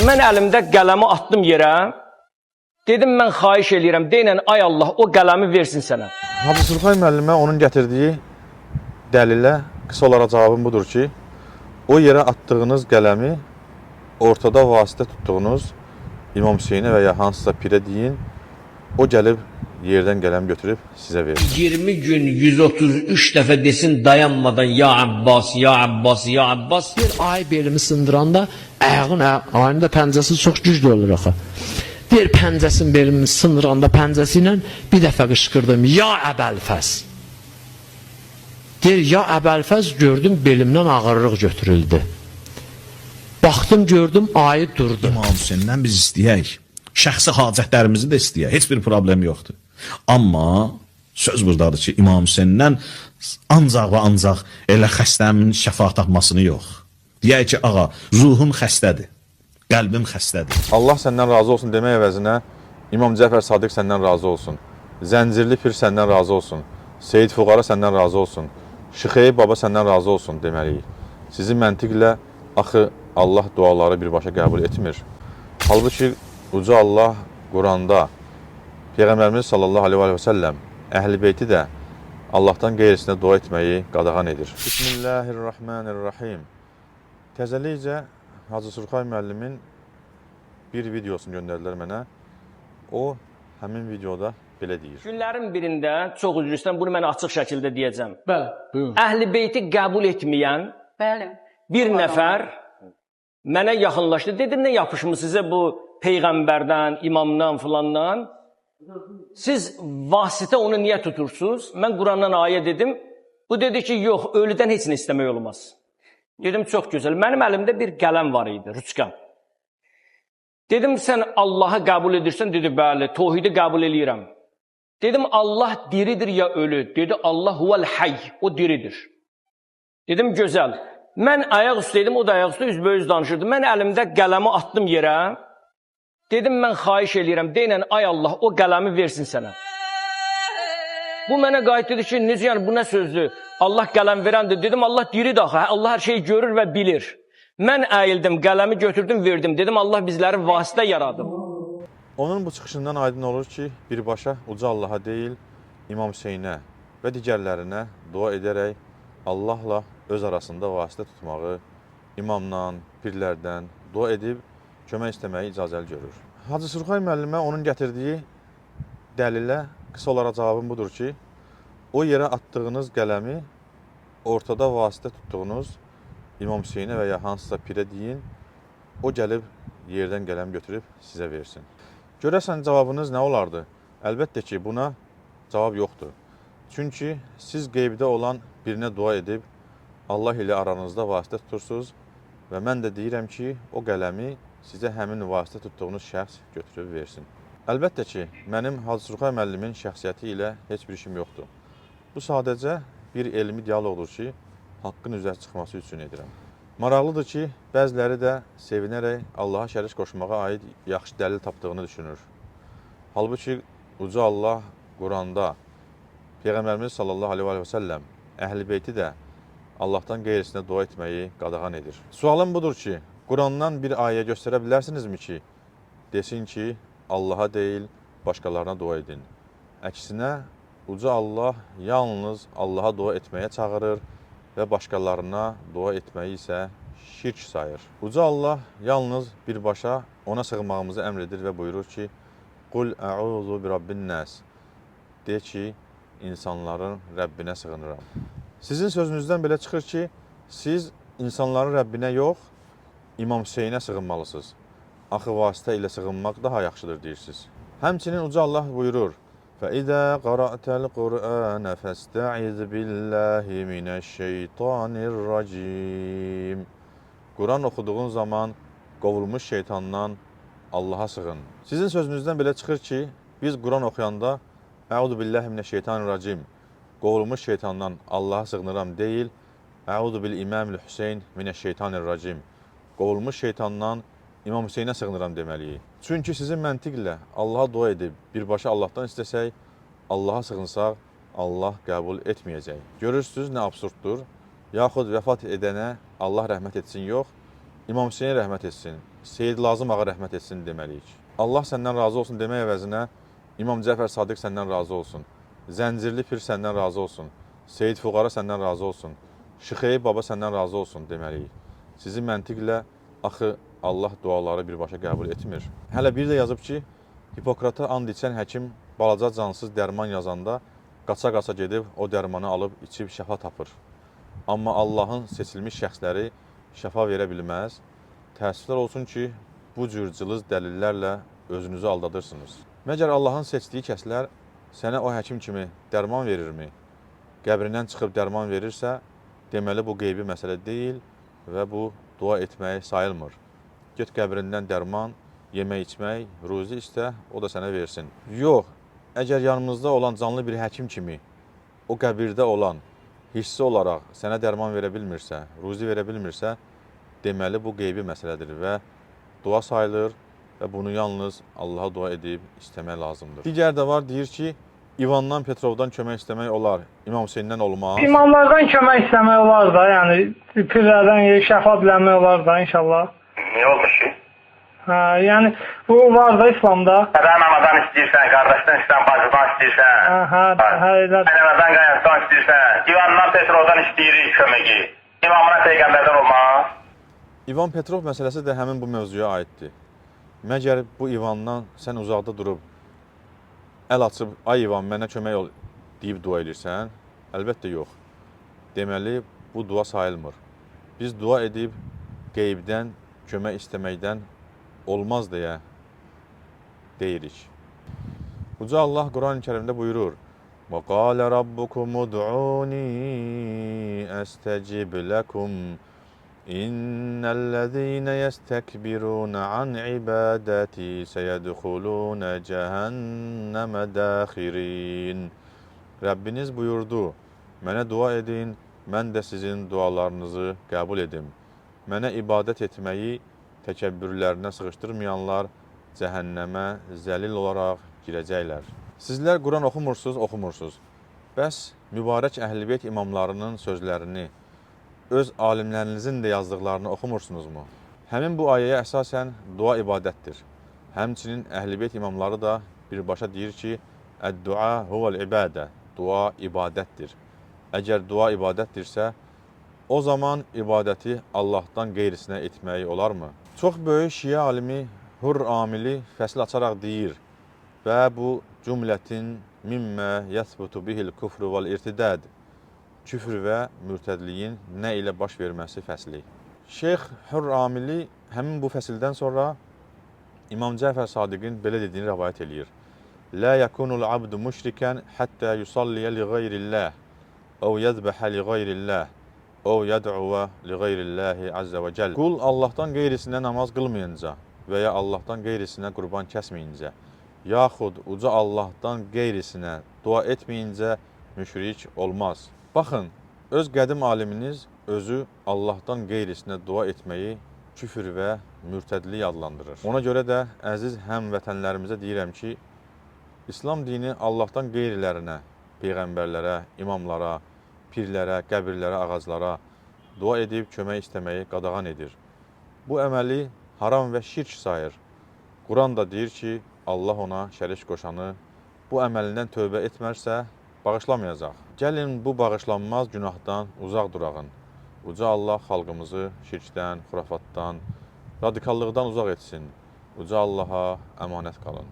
Mən əlimdə qələmi atdım yerə. Dedim, mən xahiş eləyirəm, deyən, ay Allah, o qələmi versin sənə. Hacı Surxay müəllimə onun gətirdiyi dəlilə qısa olaraq cavabım budur ki, o yerə atdığınız qələmi ortada vasitə tutduğunuz İmam Hüseynə və ya hansısa pirə deyin, o gəlib yerdən qələm götürüb sizə verir. 20 gün 133 dəfə desin dayanmadan ya Abbas, ya Abbas, ya Abbas. Bir ay belimi sındıranda ayının da pəncəsi çox güclü olur axı. Bir pəncəsin belimi sındıranda pəncəsi ilə bir dəfə qışqırdım, ya Əbəlfəz. Deyir, ya Əbəlfəz, gördüm belimdən ağırlıq götürüldü. Baxdım, gördüm, ayı durdu. İmam Hüseyndən biz istəyək, şəxsi hacətlərimizi də istəyək, heç bir problem yoxdur. Amma söz buradadır ki, İmam Hüseyndən ancaq və ancaq elə xəstəmin şəfa tapmasını yox. Deyək ki, ağa, ruhum xəstədir, qəlbim xəstədir. Allah səndən razı olsun demək əvəzinə İmam Cəfər Sadiq səndən razı olsun. Zəncirli Pir səndən razı olsun. Seyid Fuqara səndən razı olsun. Şıxeyib Baba səndən razı olsun deməliyik. Sizin məntiqlə axı Allah duaları birbaşa qəbul etmir. Halbuki Uca Allah Quranda Peyğəmbərimiz sallallahu aleyhi və səlləm Əhl-i Beyti də Allahdan qeyrisinə dua etməyi qadağan edir. Bismillahirrahmanirrahim. Təzəlikcə Hacı Surxay müəllimin bir videosunu göndərdilər mənə. O, həmin videoda belə deyir. Günlərin birində, çox üzr istəyirəm, bunu mən açıq şəkildə deyəcəm. Bəli, buyurun. Əhl-i Beyti qəbul etməyən bir nəfər mənə yaxınlaşdı. Dedi, nə yapışmısınız bu Peyğəmbərdən, imamdan, filandan? Siz vasitə onu niyə tutursunuz? Mən Qurandan ayə dedim. Bu dedi ki, yox, ölüdən heç nə istəmək olmaz. Dedim, çox gözəl. Mənim əlimdə bir qələm var idi, rüçqəm. Dedim, sən Allahı qəbul edirsən? Dedi, bəli, tohidi qəbul eləyirəm. Dedim, Allah diridir ya ölü? Dedi, Allah huvel hayy, o diridir. Dedim, gözəl. Mən ayaq üstəydim, o da ayaq üstə üzbəüz danışırdı. Mən əlimdə qələmi atdım yerə. Dedim, mən xahiş eləyirəm, deyən, ay Allah, o qələmi versin sənə. Bu mənə qayıt dedi ki, necə yəni, bu nə sözdür? Allah qələm verəndir. Dedim, Allah diridir axı, Allah hər şeyi görür və bilir. Mən əyildim, qələmi götürdüm, verdim. Dedim, Allah bizləri vasitə yaradır. Onun bu çıxışından aydın olur ki, birbaşa Uca Allaha deyil, İmam Hüseynə və digərlərinə dua edərək Allahla öz arasında vasitə tutmağı, imamdan, pirlərdən dua edib kömək istəməyi icazəli görür. Hacı Surxay müəllimə onun gətirdiyi dəlilə qısa olaraq cavabım budur ki, o yerə atdığınız qələmi ortada vasitə tutduğunuz İmam Hüseynə və ya hansısa pirə deyin, o gəlib yerdən qələm götürüb sizə versin. Görəsən cavabınız nə olardı? Əlbəttə ki, buna cavab yoxdur. Çünki siz qeybdə olan birinə dua edib, Allah ilə aranızda vasitə tutursunuz və mən də deyirəm ki, o qələmi sizə həmin vasitə tutduğunuz şəxs götürüb versin. Əlbəttə ki, mənim Hacı Surxay müəllimin şəxsiyyəti ilə heç bir işim yoxdur. Bu sadəcə bir elmi dialoqdur ki, haqqın üzə çıxması üçün edirəm. Maraqlıdır ki, bəziləri də sevinərək Allaha şərik qoşmağa aid yaxşı dəlil tapdığını düşünür. Halbuki Uca Allah Quranda Peyğəmbərimiz sallallahu aleyhi və səlləm Əhl-i Beyti də Allahdan qeyrisinə dua etməyi qadağan edir. Sualım budur ki, Qurandan bir ayə göstərə bilərsinizmi ki, desin ki, Allaha deyil, başqalarına dua edin. Əksinə, Uca Allah yalnız Allaha dua etməyə çağırır və başqalarına dua etməyi isə şirk sayır. Uca Allah yalnız birbaşa ona sığınmağımızı əmr edir və buyurur ki, Qul əuzu bi rabbin nəs. De ki, insanların Rəbbinə sığınıram. Sizin sözünüzdən belə çıxır ki, siz insanların Rəbbinə yox, İmam Hüseynə sığınmalısınız. Axı vasitə ilə sığınmaq daha yaxşıdır deyirsiniz. Həmçinin Uca Allah buyurur, فَإِذَا قَرَأْتَ الْقُرْآنَ فَاسْتَعِذْ بِاللّٰهِ مِنَ الشَّيْطَانِ الرَّجِيمِ Quran oxuduğun zaman qovulmuş şeytandan Allaha sığın. Sizin sözünüzdən belə çıxır ki, biz Quran oxuyanda Əuzu billahi minəşşeytanirracim qovulmuş şeytandan Allaha sığınıram deyil, Əuzu bil İmamil Hüseyn minəşşeytanirracim qovulmuş şeytandan İmam Hüseynə sığınıram deməliyik. Çünki sizin məntiqlə Allaha dua edib birbaşa Allahdan istəsək, Allaha sığınsaq, Allah qəbul etməyəcək. Görürsünüz nə absurddur? Yaxud vəfat edənə Allah rəhmət etsin yox, İmam Hüseyn rəhmət etsin. Seyid Lazım ağa rəhmət etsin deməliyik. Allah səndən razı olsun demək əvəzinə İmam Cəfər Sadiq səndən razı olsun. Zəncirli Pir səndən razı olsun. Seyid Fuqara səndən razı olsun. Şıxeyib Baba səndən razı olsun deməliyik. Sizi məntiqlə axı Allah duaları birbaşa qəbul etmir. Hələ bir də yazıb ki, Hipokrata and içən həkim balaca cansız dərman yazanda qaça-qaça gedib o dərmanı alıb içib şəfa tapır. Amma Allahın seçilmiş şəxsləri şəfa verə bilməz. Təəssüflər olsun ki, bu cür cılız dəlillərlə özünüzü aldadırsınız. Məgər Allahın seçdiyi kəslər sənə o həkim kimi dərman verirmi? Qəbrindən çıxıb dərman verirsə, deməli bu qeybi məsələ deyil və bu dua etməyi sayılmır. Get qəbrindən dərman, yemək içmək, ruzi istə, o da sənə versin. Yox, əgər yanımızda olan canlı bir həkim kimi o qəbirdə olan hissi olaraq sənə dərman verə bilmirsə, ruzi verə bilmirsə, deməli bu qeybi məsələdir və dua sayılır və bunu yalnız Allaha dua edib istəmək lazımdır. Digər də var, deyir ki, İvandan Petrovdan kömək istəmək olar, İmam Hüseyndən olmaz. İmamlardan kömək istəmək olar da, yəni pirlərdən şəfa dilənmək olar da inşallah. Niyə olmuş ki? Hə, yəni bu var da İslamda. Sədən anadan istəyirsən, qardaşdan istəyirsən, bacıdan istəyirsən. Hə, elədir. Anadan qaynaqdan istəyirsən. İvandan Petrovdan istəyirik köməyi. İmamına peyğəmbərdən olmaz. İvan Petrov məsələsi də həmin bu mövzuya aiddir. Məgər bu İvandan sən uzaqda durub, əl açıb, ay İvan, mənə kömək ol, deyib dua edirsən? Əlbəttə yox. Deməli, bu dua sayılmır. Biz dua edib, qeybdən, kömək istəməkdən olmaz deyə deyirik. Uca Allah Quran-ı Kərimdə buyurur, وَقَالَ رَبُّكُمُ ادْعُونِي أَسْتَجِبْ لَكُمْ إِنَّ الَّذِينَ يَسْتَكْبِرُونَ عَنْ عِبَادَتِي سَيَدْخُلُونَ جَهَنَّمَ دَاخِرِينَ Rəbbiniz buyurdu, mənə dua edin, mən də sizin dualarınızı qəbul edim. Mənə ibadət etməyi təkəbbürlərinə sığışdırmayanlar cəhənnəmə zəlil olaraq girəcəklər. Sizlər Quran oxumursunuz. Bəs mübarək Əhl-i-Beyt imamlarının sözlərini, öz alimlərinizin də yazdıqlarını oxumursunuzmu? Həmin bu ayəyə əsasən dua ibadətdir. Həmçinin Əhl-i-Beyt imamları da birbaşa deyir ki, Əd-dua huvəl-ibadə, dua ibadətdir. Əgər dua ibadətdirsə, o zaman ibadəti Allahdan qeyrisinə etmək olarmı? Çox böyük şiə alimi Hurr Amili fəsil açaraq deyir və bu cümlətin mimmə yəthbutu bihil küfrü vəl-irtidəd, küfr və mürtədliyin nə ilə baş verməsi fəsli. Şeyx Hurr Amili həmin bu fəsildən sonra İmam Cəfər Sadiqin belə dediyini rəvayət eləyir. Lə yəkunul abdu müşrikən həttə yusalliyə li qeyrilləh, əv yədbəhə li qeyrilləh, əv yəd'uvə li qeyrilləhi əzzə və cəl. Qul Allahdan qeyrisinə namaz qılmayınca və ya Allahdan qeyrisinə qurban kəsməyincə, yaxud uca Allahdan qeyrisinə dua etməyincə müşrik olmaz. Baxın, öz qədim aliminiz özü Allahdan qeyrisinə dua etməyi küfür və mürtədlik adlandırır. Ona görə də əziz həmvətənlərimizə deyirəm ki, İslam dini Allahdan qeyrilərinə, peyğəmbərlərə, imamlara, pirlərə, qəbirlərə, ağaclara dua edib kömək istəməyi qadağan edir. Bu əməli haram və şirk sayır. Quran da deyir ki, Allah ona şərik qoşanı bu əməlindən tövbə etmərsə, bağışlamayacaq. Gəlin bu bağışlanmaz günahdan uzaq durağın. Uca Allah xalqımızı şirkdən, xurafatdan, radikallıqdan uzaq etsin. Uca Allaha əmanət qalın.